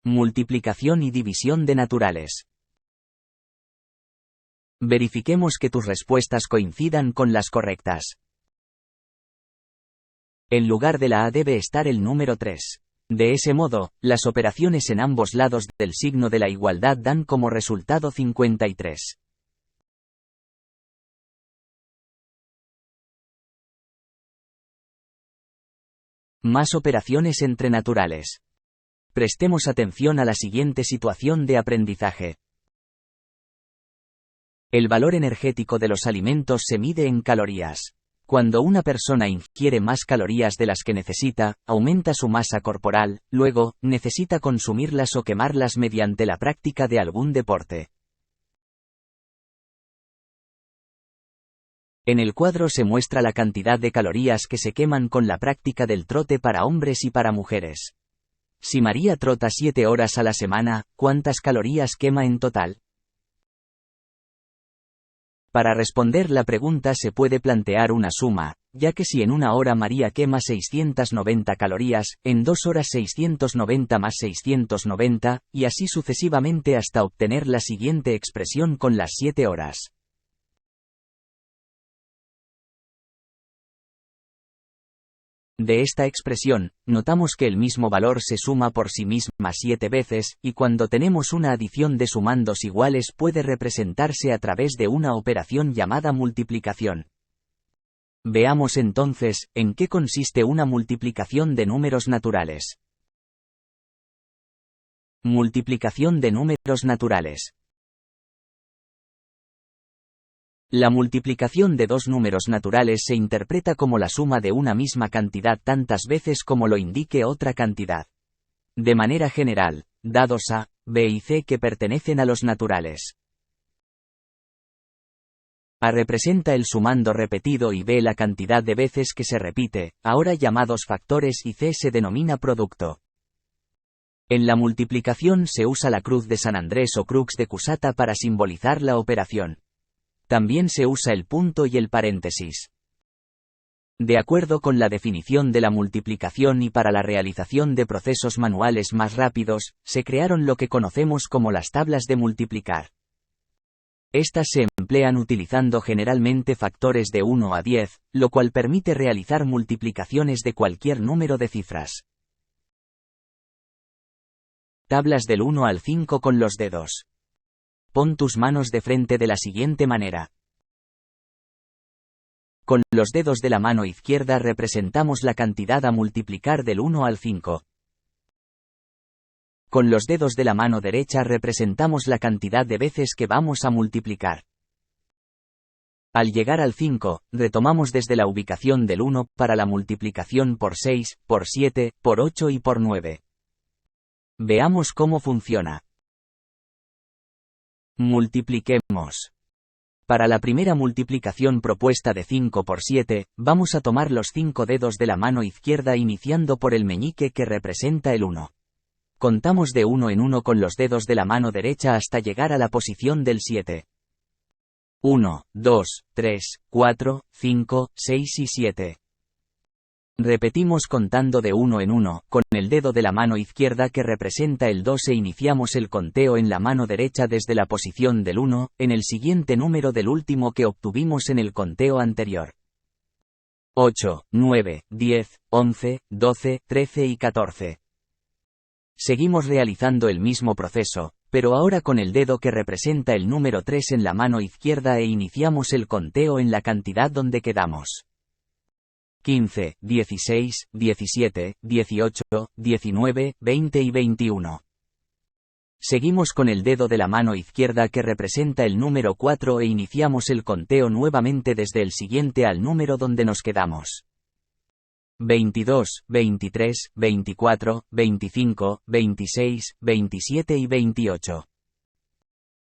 Multiplicación y división de naturales. Verifiquemos que tus respuestas coincidan con las correctas. En lugar de la A debe estar el número 3. De ese modo, las operaciones en ambos lados del signo de la igualdad dan como resultado 53. Más operaciones entre naturales. Prestemos atención a la siguiente situación de aprendizaje. El valor energético de los alimentos se mide en calorías. Cuando una persona ingiere más calorías de las que necesita, aumenta su masa corporal, luego, necesita consumirlas o quemarlas mediante la práctica de algún deporte. En el cuadro se muestra la cantidad de calorías que se queman con la práctica del trote para hombres y para mujeres. Si María trota 7 horas a la semana, ¿cuántas calorías quema en total? Para responder la pregunta se puede plantear una suma, ya que si en una hora María quema 690 calorías, en 2 horas 690 más 690, y así sucesivamente hasta obtener la siguiente expresión con las 7 horas. De esta expresión, notamos que el mismo valor se suma por sí misma 7 veces, y cuando tenemos una adición de sumandos iguales puede representarse a través de una operación llamada multiplicación. Veamos entonces, en qué consiste una multiplicación de números naturales. Multiplicación de números naturales. La multiplicación de dos números naturales se interpreta como la suma de una misma cantidad tantas veces como lo indique otra cantidad. De manera general, dados A, B y C que pertenecen a los naturales. A representa el sumando repetido y B la cantidad de veces que se repite, ahora llamados factores, y C se denomina producto. En la multiplicación se usa la cruz de San Andrés o crux de Cusata para simbolizar la operación. También se usa el punto y el paréntesis. De acuerdo con la definición de la multiplicación y para la realización de procesos manuales más rápidos, se crearon lo que conocemos como las tablas de multiplicar. Estas se emplean utilizando generalmente factores de 1 a 10, lo cual permite realizar multiplicaciones de cualquier número de cifras. Tablas del 1 al 5 con los dedos. Pon tus manos de frente de la siguiente manera. Con los dedos de la mano izquierda representamos la cantidad a multiplicar del 1 al 5. Con los dedos de la mano derecha representamos la cantidad de veces que vamos a multiplicar. Al llegar al 5, retomamos desde la ubicación del 1 para la multiplicación por 6, por 7, por 8 y por 9. Veamos cómo funciona. Multipliquemos. Para la primera multiplicación propuesta de 5 por 7, vamos a tomar los 5 dedos de la mano izquierda iniciando por el meñique que representa el 1. Contamos de 1 en 1 con los dedos de la mano derecha hasta llegar a la posición del 7. 1, 2, 3, 4, 5, 6 y 7. Repetimos contando de 1 en 1, con el dedo de la mano izquierda que representa el 2 e iniciamos el conteo en la mano derecha desde la posición del 1, en el siguiente número del último que obtuvimos en el conteo anterior. 8, 9, 10, 11, 12, 13 y 14. Seguimos realizando el mismo proceso, pero ahora con el dedo que representa el número 3 en la mano izquierda e iniciamos el conteo en la cantidad donde quedamos. 15, 16, 17, 18, 19, 20 y 21. Seguimos con el dedo de la mano izquierda que representa el número 4 e iniciamos el conteo nuevamente desde el siguiente al número donde nos quedamos. 22, 23, 24, 25, 26, 27 y 28.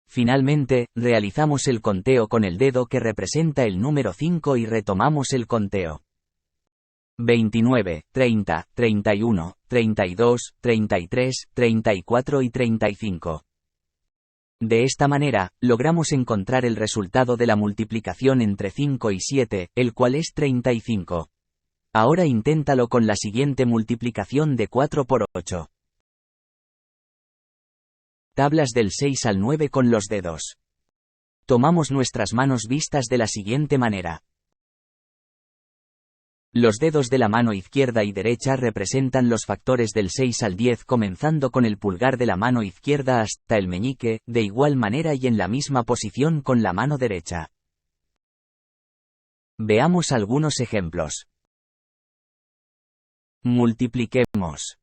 Finalmente, realizamos el conteo con el dedo que representa el número 5 y retomamos el conteo. 29, 30, 31, 32, 33, 34 y 35. De esta manera, logramos encontrar el resultado de la multiplicación entre 5 y 7, el cual es 35. Ahora inténtalo con la siguiente multiplicación de 4 por 8. Tablas del 6 al 9 con los dedos. Tomamos nuestras manos vistas de la siguiente manera. Los dedos de la mano izquierda y derecha representan los factores del 6 al 10 comenzando con el pulgar de la mano izquierda hasta el meñique, de igual manera y en la misma posición con la mano derecha. Veamos algunos ejemplos. Multipliquemos.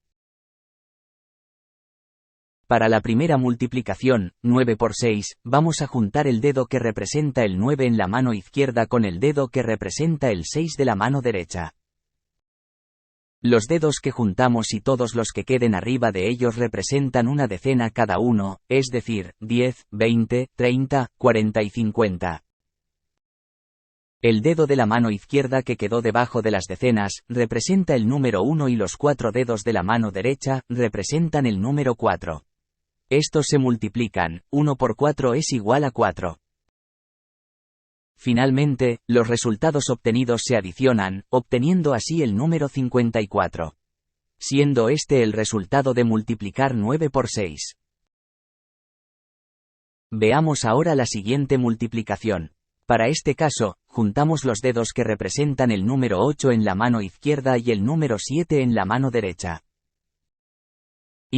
Para la primera multiplicación, 9 por 6, vamos a juntar el dedo que representa el 9 en la mano izquierda con el dedo que representa el 6 de la mano derecha. Los dedos que juntamos y todos los que queden arriba de ellos representan una decena cada uno, es decir, 10, 20, 30, 40 y 50. El dedo de la mano izquierda que quedó debajo de las decenas, representa el número 1 y los 4 dedos de la mano derecha, representan el número 4. Estos se multiplican, 1 por 4 es igual a 4. Finalmente, los resultados obtenidos se adicionan, obteniendo así el número 54. Siendo este el resultado de multiplicar 9 por 6. Veamos ahora la siguiente multiplicación. Para este caso, juntamos los dedos que representan el número 8 en la mano izquierda y el número 7 en la mano derecha.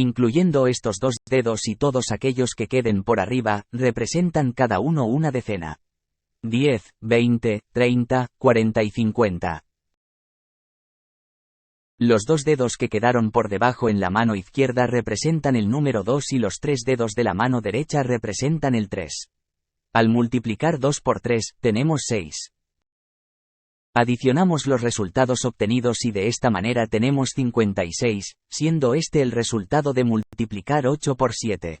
Incluyendo estos dos dedos y todos aquellos que queden por arriba, representan cada uno una decena. 10, 20, 30, 40 y 50. Los dos dedos que quedaron por debajo en la mano izquierda representan el número 2 y los 3 dedos de la mano derecha representan el 3. Al multiplicar 2 por 3, tenemos 6. Adicionamos los resultados obtenidos y de esta manera tenemos 56, siendo este el resultado de multiplicar 8 por 7.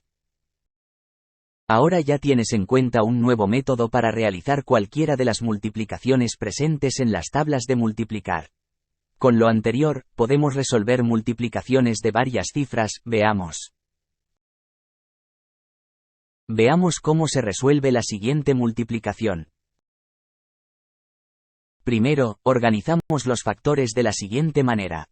Ahora ya tienes en cuenta un nuevo método para realizar cualquiera de las multiplicaciones presentes en las tablas de multiplicar. Con lo anterior, podemos resolver multiplicaciones de varias cifras, veamos. Veamos cómo se resuelve la siguiente multiplicación. Primero, organizamos los factores de la siguiente manera.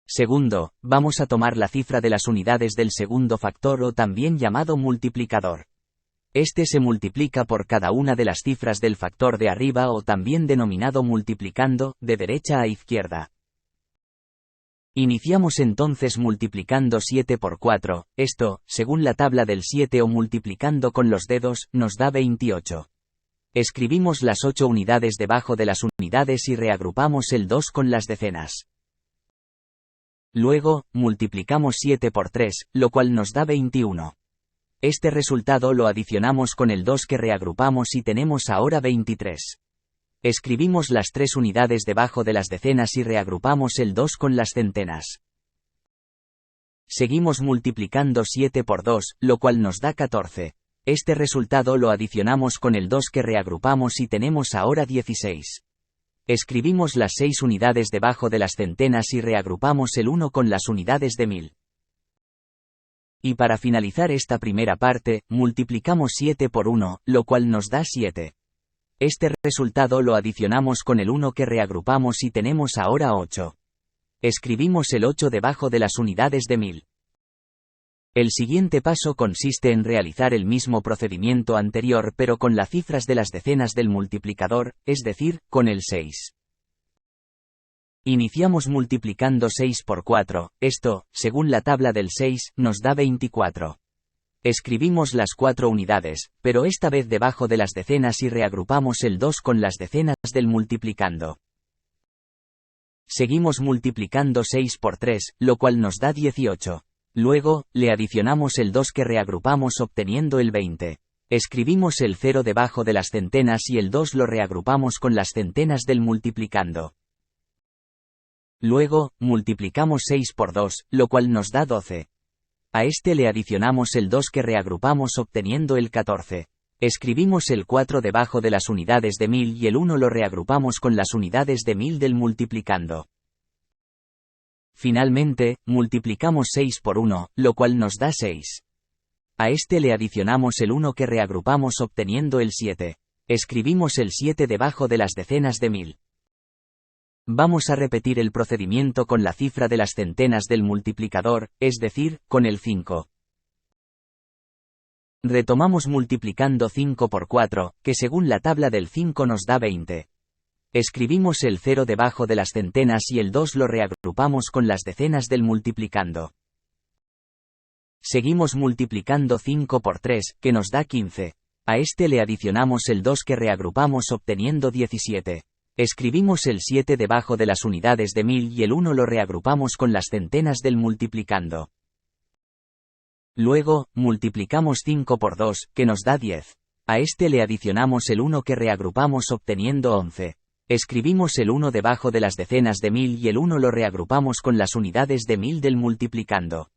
Segundo, vamos a tomar la cifra de las unidades del segundo factor o también llamado multiplicador. Este se multiplica por cada una de las cifras del factor de arriba o también denominado multiplicando, de derecha a izquierda. Iniciamos entonces multiplicando 7 por 4, esto, según la tabla del 7 o multiplicando con los dedos, nos da 28. Escribimos las 8 unidades debajo de las unidades y reagrupamos el 2 con las decenas. Luego, multiplicamos 7 por 3, lo cual nos da 21. Este resultado lo adicionamos con el 2 que reagrupamos y tenemos ahora 23. Escribimos las 3 unidades debajo de las decenas y reagrupamos el 2 con las centenas. Seguimos multiplicando 7 por 2, lo cual nos da 14. Este resultado lo adicionamos con el 2 que reagrupamos y tenemos ahora 16. Escribimos las 6 unidades debajo de las centenas y reagrupamos el 1 con las unidades de 1000. Y para finalizar esta primera parte, multiplicamos 7 por 1, lo cual nos da 7. Este resultado lo adicionamos con el 1 que reagrupamos y tenemos ahora 8. Escribimos el 8 debajo de las unidades de 1000. El siguiente paso consiste en realizar el mismo procedimiento anterior pero con las cifras de las decenas del multiplicador, es decir, con el 6. Iniciamos multiplicando 6 por 4, esto, según la tabla del 6, nos da 24. Escribimos las 4 unidades, pero esta vez debajo de las decenas y reagrupamos el 2 con las decenas del multiplicando. Seguimos multiplicando 6 por 3, lo cual nos da 18. Luego, le adicionamos el 2 que reagrupamos obteniendo el 20. Escribimos el 0 debajo de las centenas y el 2 lo reagrupamos con las centenas del multiplicando. Luego, multiplicamos 6 por 2, lo cual nos da 12. A este le adicionamos el 2 que reagrupamos obteniendo el 14. Escribimos el 4 debajo de las unidades de 1000 y el 1 lo reagrupamos con las unidades de 1000 del multiplicando. Finalmente, multiplicamos 6 por 1, lo cual nos da 6. A este le adicionamos el 1 que reagrupamos obteniendo el 7. Escribimos el 7 debajo de las decenas de mil. Vamos a repetir el procedimiento con la cifra de las centenas del multiplicador, es decir, con el 5. Retomamos multiplicando 5 por 4, que según la tabla del 5 nos da 20. Escribimos el 0 debajo de las centenas y el 2 lo reagrupamos con las decenas del multiplicando. Seguimos multiplicando 5 por 3, que nos da 15. A este le adicionamos el 2 que reagrupamos obteniendo 17. Escribimos el 7 debajo de las unidades de 1000 y el 1 lo reagrupamos con las centenas del multiplicando. Luego, multiplicamos 5 por 2, que nos da 10. A este le adicionamos el 1 que reagrupamos obteniendo 11. Escribimos el 1 debajo de las decenas de 1000 y el 1 lo reagrupamos con las unidades de 1000 del multiplicando.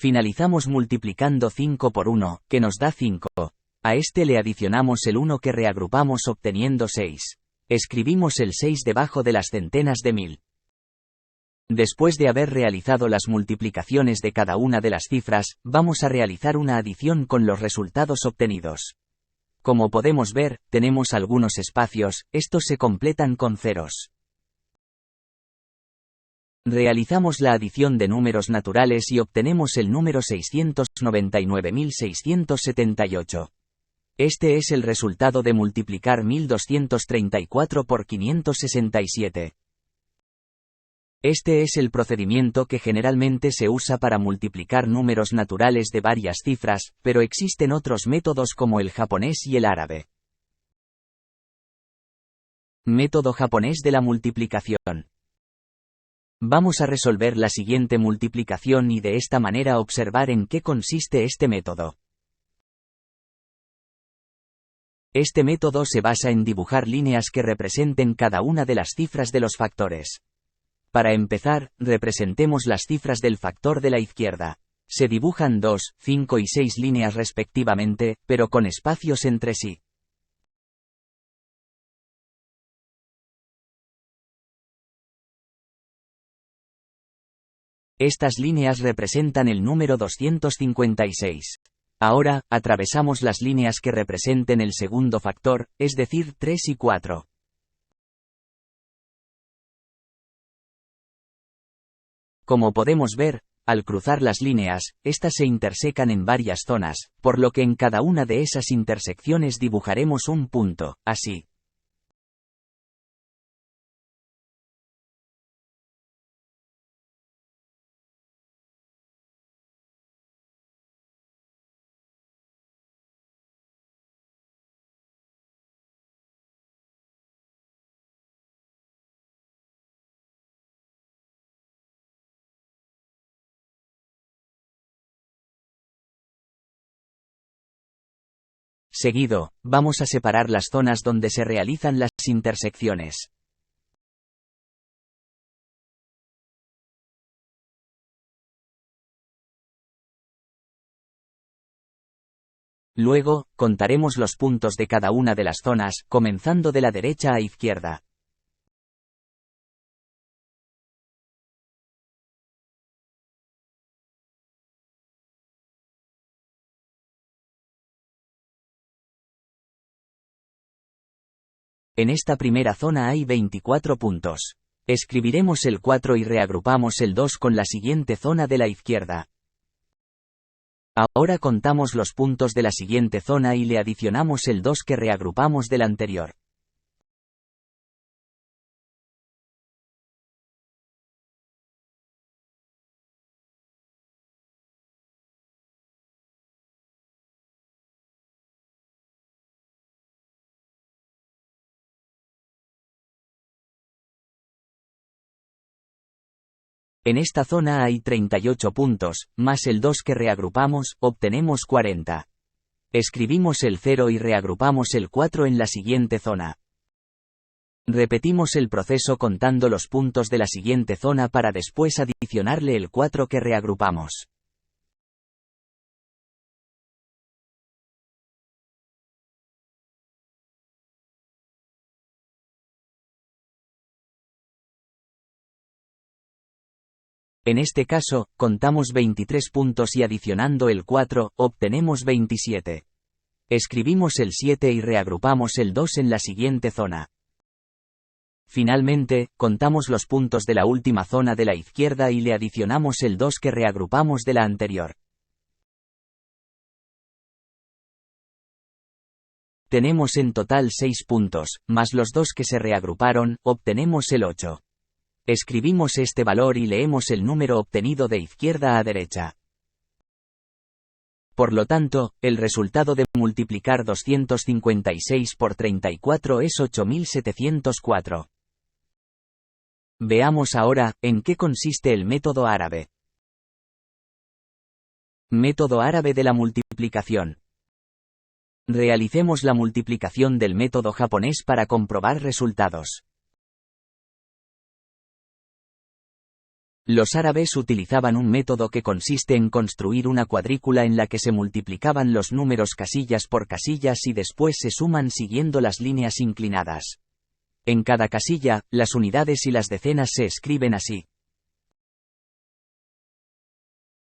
Finalizamos multiplicando 5 por 1, que nos da 5. A este le adicionamos el 1 que reagrupamos obteniendo 6. Escribimos el 6 debajo de las centenas de 1000. Después de haber realizado las multiplicaciones de cada una de las cifras, vamos a realizar una adición con los resultados obtenidos. Como podemos ver, tenemos algunos espacios, estos se completan con ceros. Realizamos la adición de números naturales y obtenemos el número 699.678. Este es el resultado de multiplicar 1234 por 567. Este es el procedimiento que generalmente se usa para multiplicar números naturales de varias cifras, pero existen otros métodos como el japonés y el árabe. Método japonés de la multiplicación. Vamos a resolver la siguiente multiplicación y de esta manera observar en qué consiste este método. Este método se basa en dibujar líneas que representen cada una de las cifras de los factores. Para empezar, representemos las cifras del factor de la izquierda. Se dibujan 2, 5 y 6 líneas respectivamente, pero con espacios entre sí. Estas líneas representan el número 256. Ahora, atravesamos las líneas que representen el segundo factor, es decir 3 y 4. Como podemos ver, al cruzar las líneas, estas se intersecan en varias zonas, por lo que en cada una de esas intersecciones dibujaremos un punto, así. Seguido, vamos a separar las zonas donde se realizan las intersecciones. Luego, contaremos los puntos de cada una de las zonas, comenzando de la derecha a izquierda. En esta primera zona hay 24 puntos. Escribiremos el 4 y reagrupamos el 2 con la siguiente zona de la izquierda. Ahora contamos los puntos de la siguiente zona y le adicionamos el 2 que reagrupamos del anterior. En esta zona hay 38 puntos, más el 2 que reagrupamos, obtenemos 40. Escribimos el 0 y reagrupamos el 4 en la siguiente zona. Repetimos el proceso contando los puntos de la siguiente zona para después adicionarle el 4 que reagrupamos. En este caso, contamos 23 puntos y adicionando el 4, obtenemos 27. Escribimos el 7 y reagrupamos el 2 en la siguiente zona. Finalmente, contamos los puntos de la última zona de la izquierda y le adicionamos el 2 que reagrupamos de la anterior. Tenemos en total 6 puntos, más los 2 que se reagruparon, obtenemos el 8. Escribimos este valor y leemos el número obtenido de izquierda a derecha. Por lo tanto, el resultado de multiplicar 256 por 34 es 8704. Veamos ahora, en qué consiste el método árabe. Método árabe de la multiplicación. Realicemos la multiplicación del método japonés para comprobar resultados. Los árabes utilizaban un método que consiste en construir una cuadrícula en la que se multiplicaban los números casillas por casillas y después se suman siguiendo las líneas inclinadas. En cada casilla, las unidades y las decenas se escriben así.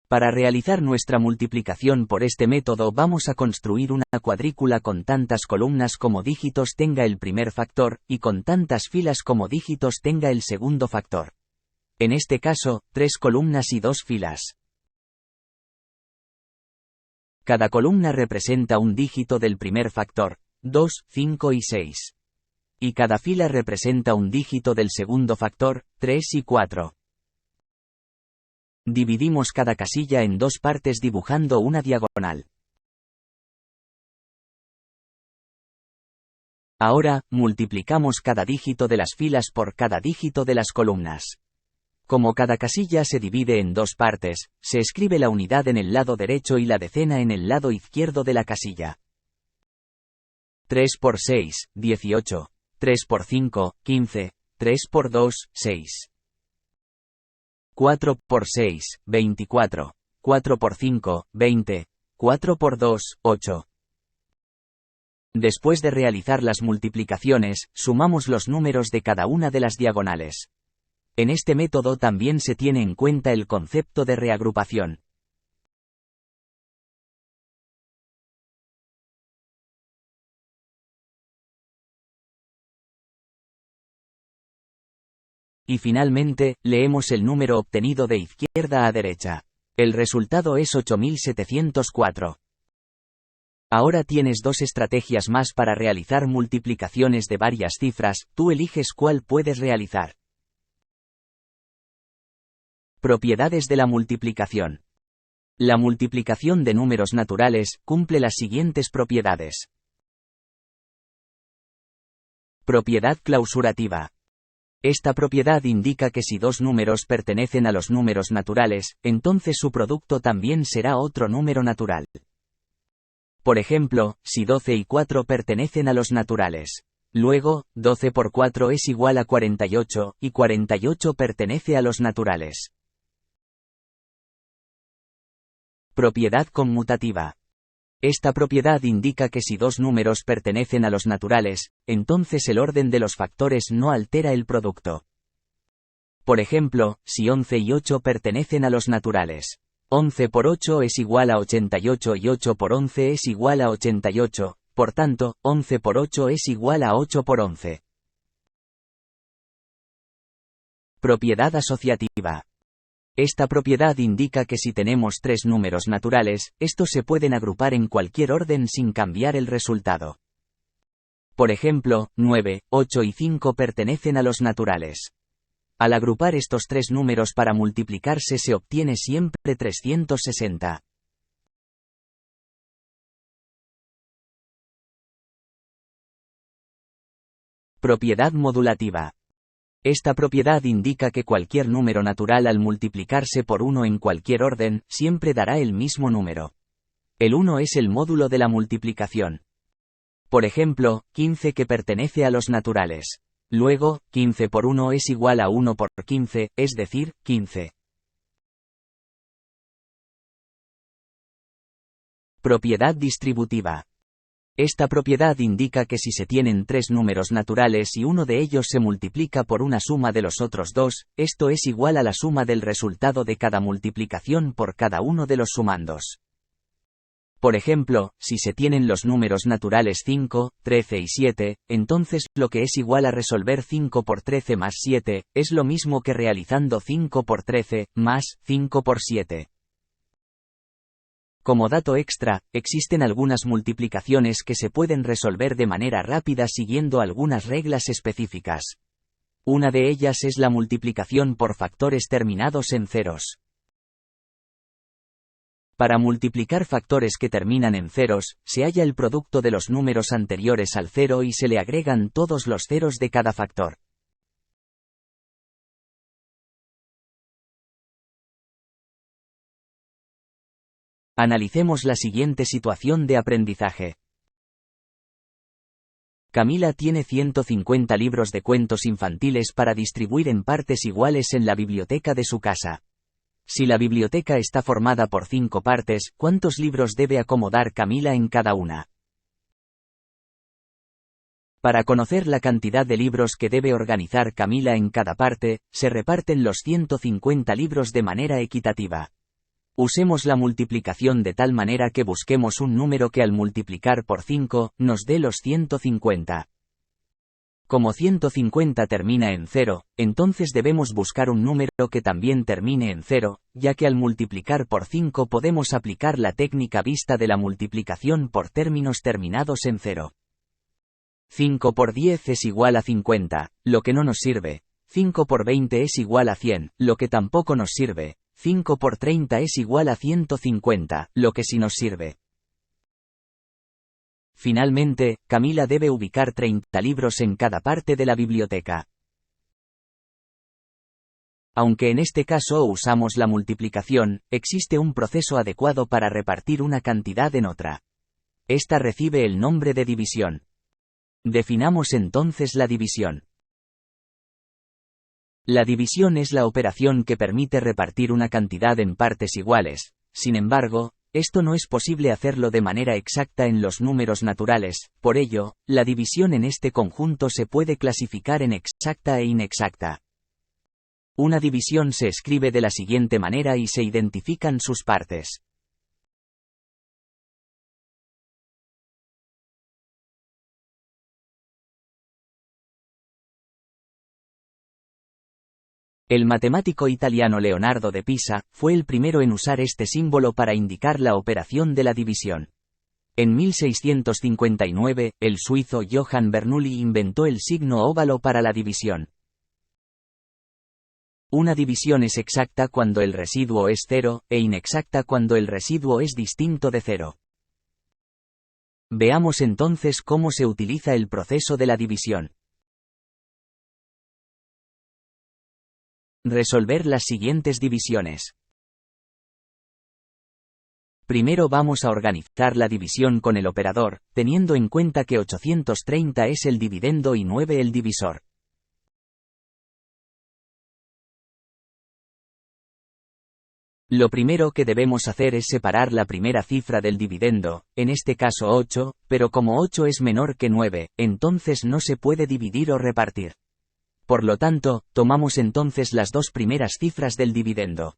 Para realizar nuestra multiplicación por este método vamos a construir una cuadrícula con tantas columnas como dígitos tenga el primer factor, y con tantas filas como dígitos tenga el segundo factor. En este caso, 3 columnas y 2 filas. Cada columna representa un dígito del primer factor, 2, 5 y 6. Y cada fila representa un dígito del segundo factor, 3 y 4. Dividimos cada casilla en 2 partes dibujando una diagonal. Ahora, multiplicamos cada dígito de las filas por cada dígito de las columnas. Como cada casilla se divide en 2 partes, se escribe la unidad en el lado derecho y la decena en el lado izquierdo de la casilla. 3 por 6, 18. 3 por 5, 15. 3 por 2, 6. 4 por 6, 24. 4 por 5, 20. 4 por 2, 8. Después de realizar las multiplicaciones, sumamos los números de cada una de las diagonales. En este método también se tiene en cuenta el concepto de reagrupación. Y finalmente, leemos el número obtenido de izquierda a derecha. El resultado es 8704. Ahora tienes 2 estrategias más para realizar multiplicaciones de varias cifras, tú eliges cuál puedes realizar. Propiedades de la multiplicación. La multiplicación de números naturales cumple las siguientes propiedades. Propiedad clausurativa. Esta propiedad indica que si 2 números pertenecen a los números naturales, entonces su producto también será otro número natural. Por ejemplo, si 12 y 4 pertenecen a los naturales. Luego, 12 por 4 es igual a 48, y 48 pertenece a los naturales. Propiedad conmutativa. Esta propiedad indica que si 2 números pertenecen a los naturales, entonces el orden de los factores no altera el producto. Por ejemplo, si 11 y 8 pertenecen a los naturales. 11 por 8 es igual a 88 y 8 por 11 es igual a 88, por tanto, 11 por 8 es igual a 8 por 11. Propiedad asociativa. Esta propiedad indica que si tenemos 3 números naturales, estos se pueden agrupar en cualquier orden sin cambiar el resultado. Por ejemplo, 9, 8 y 5 pertenecen a los naturales. Al agrupar estos 3 números para multiplicarse se obtiene siempre 360. Propiedad modulativa. Esta propiedad indica que cualquier número natural al multiplicarse por 1 en cualquier orden, siempre dará el mismo número. El 1 es el módulo de la multiplicación. Por ejemplo, 15 que pertenece a los naturales. Luego, 15 por 1 es igual a 1 por 15, es decir, 15. Propiedad distributiva. Esta propiedad indica que si se tienen 3 números naturales y uno de ellos se multiplica por una suma de los otros 2, esto es igual a la suma del resultado de cada multiplicación por cada uno de los sumandos. Por ejemplo, si se tienen los números naturales 5, 13 y 7, entonces, lo que es igual a resolver 5 por 13 más 7, es lo mismo que realizando 5 por 13, más 5 por 7. Como dato extra, existen algunas multiplicaciones que se pueden resolver de manera rápida siguiendo algunas reglas específicas. Una de ellas es la multiplicación por factores terminados en ceros. Para multiplicar factores que terminan en ceros, se halla el producto de los números anteriores al cero y se le agregan todos los ceros de cada factor. Analicemos la siguiente situación de aprendizaje. Camila tiene 150 libros de cuentos infantiles para distribuir en partes iguales en la biblioteca de su casa. Si la biblioteca está formada por 5 partes, ¿cuántos libros debe acomodar Camila en cada una? Para conocer la cantidad de libros que debe organizar Camila en cada parte, se reparten los 150 libros de manera equitativa. Usemos la multiplicación de tal manera que busquemos un número que al multiplicar por 5, nos dé los 150. Como 150 termina en 0, entonces debemos buscar un número que también termine en 0, ya que al multiplicar por 5 podemos aplicar la técnica vista de la multiplicación por términos terminados en 0. 5 por 10 es igual a 50, lo que no nos sirve. 5 por 20 es igual a 100, lo que tampoco nos sirve. 5 por 30 es igual a 150, lo que sí nos sirve. Finalmente, Camila debe ubicar 30 libros en cada parte de la biblioteca. Aunque en este caso usamos la multiplicación, existe un proceso adecuado para repartir una cantidad en otra. Esta recibe el nombre de división. Definamos entonces la división. La división es la operación que permite repartir una cantidad en partes iguales. Sin embargo, esto no es posible hacerlo de manera exacta en los números naturales, por ello, la división en este conjunto se puede clasificar en exacta e inexacta. Una división se escribe de la siguiente manera y se identifican sus partes. El matemático italiano Leonardo de Pisa fue el primero en usar este símbolo para indicar la operación de la división. En 1659, el suizo Johann Bernoulli inventó el signo óvalo para la división. Una división es exacta cuando el residuo es 0, e inexacta cuando el residuo es distinto de 0. Veamos entonces cómo se utiliza el proceso de la división. Resolver las siguientes divisiones. Primero vamos a organizar la división con el operador, teniendo en cuenta que 830 es el dividendo y 9 el divisor. Lo primero que debemos hacer es separar la primera cifra del dividendo, en este caso 8, pero como 8 es menor que 9, entonces no se puede dividir o repartir. Por lo tanto, tomamos entonces las dos primeras cifras del dividendo.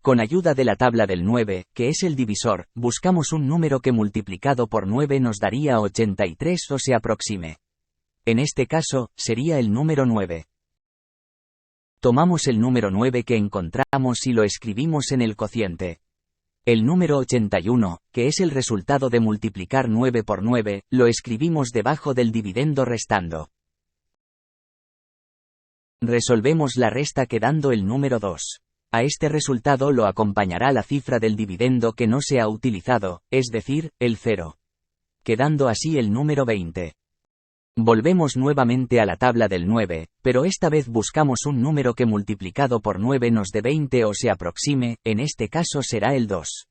Con ayuda de la tabla del 9, que es el divisor, buscamos un número que multiplicado por 9 nos daría 83 o se aproxime. En este caso, sería el número 9. Tomamos el número 9 que encontramos y lo escribimos en el cociente. El número 81, que es el resultado de multiplicar 9 por 9, lo escribimos debajo del dividendo restando. Resolvemos la resta quedando el número 2. A este resultado lo acompañará la cifra del dividendo que no se ha utilizado, es decir, el 0. Quedando así el número 20. Volvemos nuevamente a la tabla del 9, pero esta vez buscamos un número que multiplicado por 9 nos dé 20 o se aproxime, en este caso será el 2.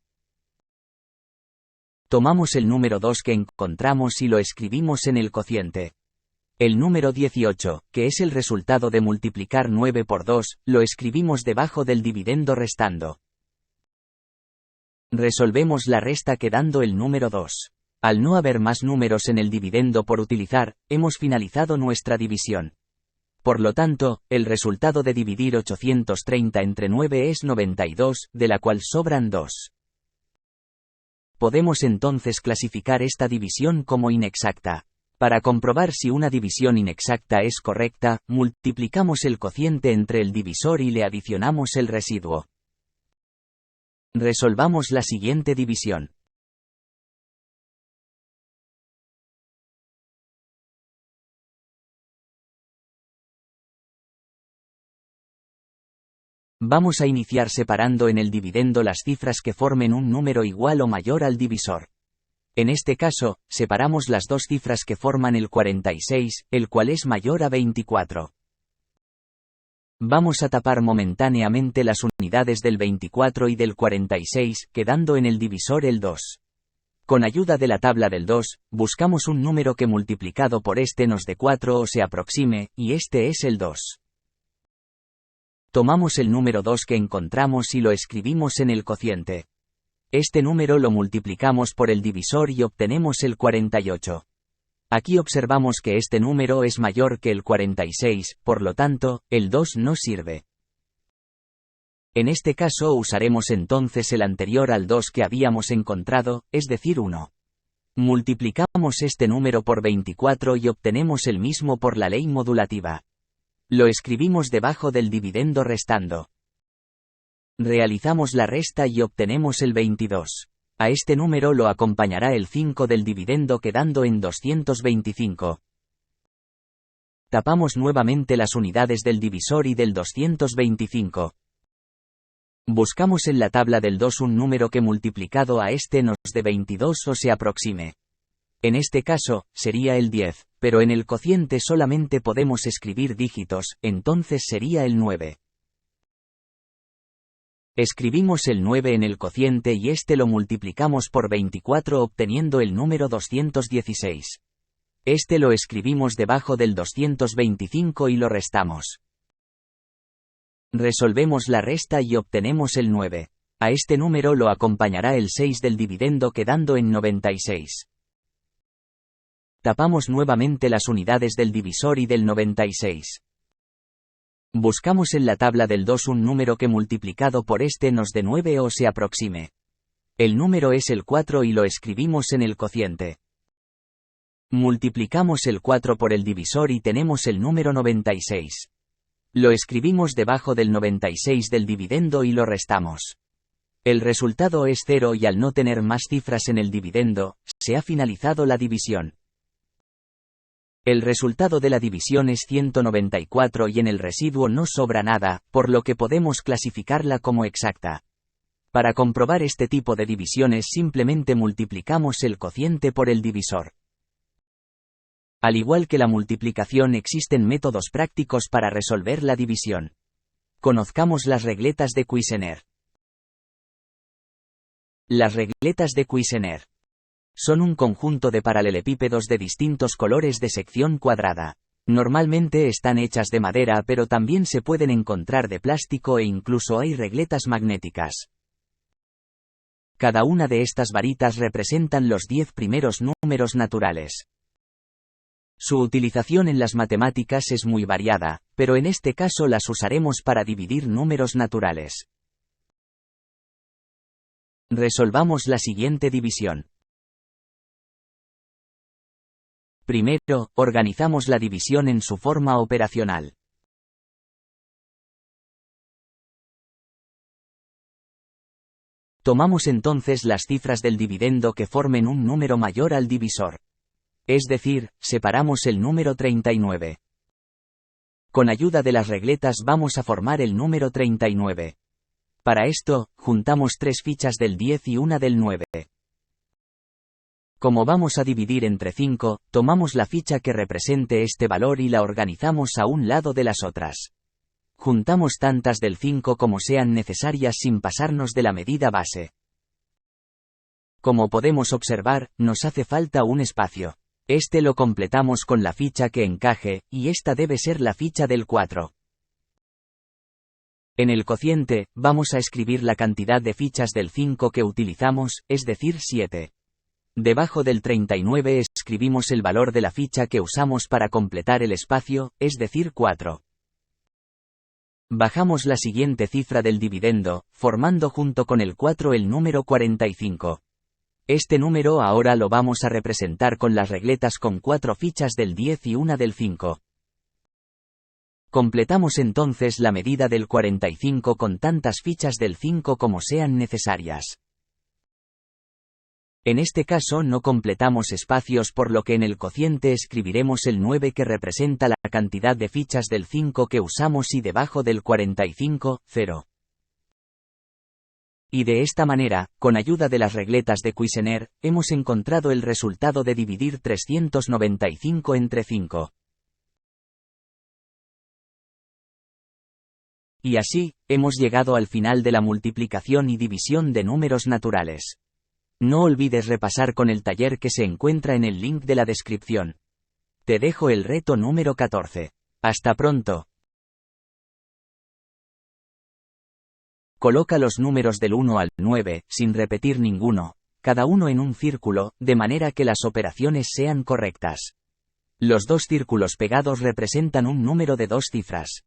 Tomamos el número 2 que encontramos y lo escribimos en el cociente. El número 18, que es el resultado de multiplicar 9 por 2, lo escribimos debajo del dividendo restando. Resolvemos la resta quedando el número 2. Al no haber más números en el dividendo por utilizar, hemos finalizado nuestra división. Por lo tanto, el resultado de dividir 830 entre 9 es 92, de la cual sobran 2. Podemos entonces clasificar esta división como inexacta. Para comprobar si una división inexacta es correcta, multiplicamos el cociente entre el divisor y le adicionamos el residuo. Resolvamos la siguiente división. Vamos a iniciar separando en el dividendo las cifras que formen un número igual o mayor al divisor. En este caso, separamos las dos cifras que forman el 46, el cual es mayor a 24. Vamos a tapar momentáneamente las unidades del 24 y del 46, quedando en el divisor el 2. Con ayuda de la tabla del 2, buscamos un número que multiplicado por este nos dé 4 o se aproxime, y este es el 2. Tomamos el número 2 que encontramos y lo escribimos en el cociente. Este número lo multiplicamos por el divisor y obtenemos el 48. Aquí observamos que este número es mayor que el 46, por lo tanto, el 2 no sirve. En este caso usaremos entonces el anterior al 2 que habíamos encontrado, es decir 1. Multiplicamos este número por 24 y obtenemos el mismo por la ley modulativa. Lo escribimos debajo del dividendo restando. Realizamos la resta y obtenemos el 22. A este número lo acompañará el 5 del dividendo quedando en 225. Tapamos nuevamente las unidades del divisor y del 225. Buscamos en la tabla del 2 un número que multiplicado a este nos dé 22 o se aproxime. En este caso, sería el 10, pero en el cociente solamente podemos escribir dígitos, entonces sería el 9. Escribimos el 9 en el cociente y este lo multiplicamos por 24 obteniendo el número 216. Este lo escribimos debajo del 225 y lo restamos. Resolvemos la resta y obtenemos el 9. A este número lo acompañará el 6 del dividendo quedando en 96. Tapamos nuevamente las unidades del divisor y del 96. Buscamos en la tabla del 2 un número que multiplicado por este nos dé 9 o se aproxime. El número es el 4 y lo escribimos en el cociente. Multiplicamos el 4 por el divisor y tenemos el número 96. Lo escribimos debajo del 96 del dividendo y lo restamos. El resultado es 0 y al no tener más cifras en el dividendo, se ha finalizado la división. El resultado de la división es 194 y en el residuo no sobra nada, por lo que podemos clasificarla como exacta. Para comprobar este tipo de divisiones simplemente multiplicamos el cociente por el divisor. Al igual que la multiplicación existen métodos prácticos para resolver la división. Conozcamos las regletas de Cuisener. Las regletas de Cuisener son un conjunto de paralelepípedos de distintos colores de sección cuadrada. Normalmente están hechas de madera pero también se pueden encontrar de plástico e incluso hay regletas magnéticas. Cada una de estas varitas representan los 10 primeros números naturales. Su utilización en las matemáticas es muy variada, pero en este caso las usaremos para dividir números naturales. Resolvamos la siguiente división. Primero, organizamos la división en su forma operacional. Tomamos entonces las cifras del dividendo que formen un número mayor al divisor. Es decir, separamos el número 39. Con ayuda de las regletas vamos a formar el número 39. Para esto, juntamos 3 fichas del 10 y una del 9. Como vamos a dividir entre 5, tomamos la ficha que represente este valor y la organizamos a un lado de las otras. Juntamos tantas del 5 como sean necesarias sin pasarnos de la medida base. Como podemos observar, nos hace falta un espacio. Este lo completamos con la ficha que encaje, y esta debe ser la ficha del 4. En el cociente, vamos a escribir la cantidad de fichas del 5 que utilizamos, es decir 7. Debajo del 39 escribimos el valor de la ficha que usamos para completar el espacio, es decir 4. Bajamos la siguiente cifra del dividendo, formando junto con el 4 el número 45. Este número ahora lo vamos a representar con las regletas con 4 fichas del 10 y una del 5. Completamos entonces la medida del 45 con tantas fichas del 5 como sean necesarias. En este caso no completamos espacios, por lo que en el cociente escribiremos el 9 que representa la cantidad de fichas del 5 que usamos y debajo del 45, 0. Y de esta manera, con ayuda de las regletas de Cuisenaire, hemos encontrado el resultado de dividir 395 entre 5. Y así, hemos llegado al final de la multiplicación y división de números naturales. No olvides repasar con el taller que se encuentra en el link de la descripción. Te dejo el reto número 14. Hasta pronto. Coloca los números del 1 al 9, sin repetir ninguno, cada uno en un círculo, de manera que las operaciones sean correctas. Los dos círculos pegados representan un número de 2 cifras.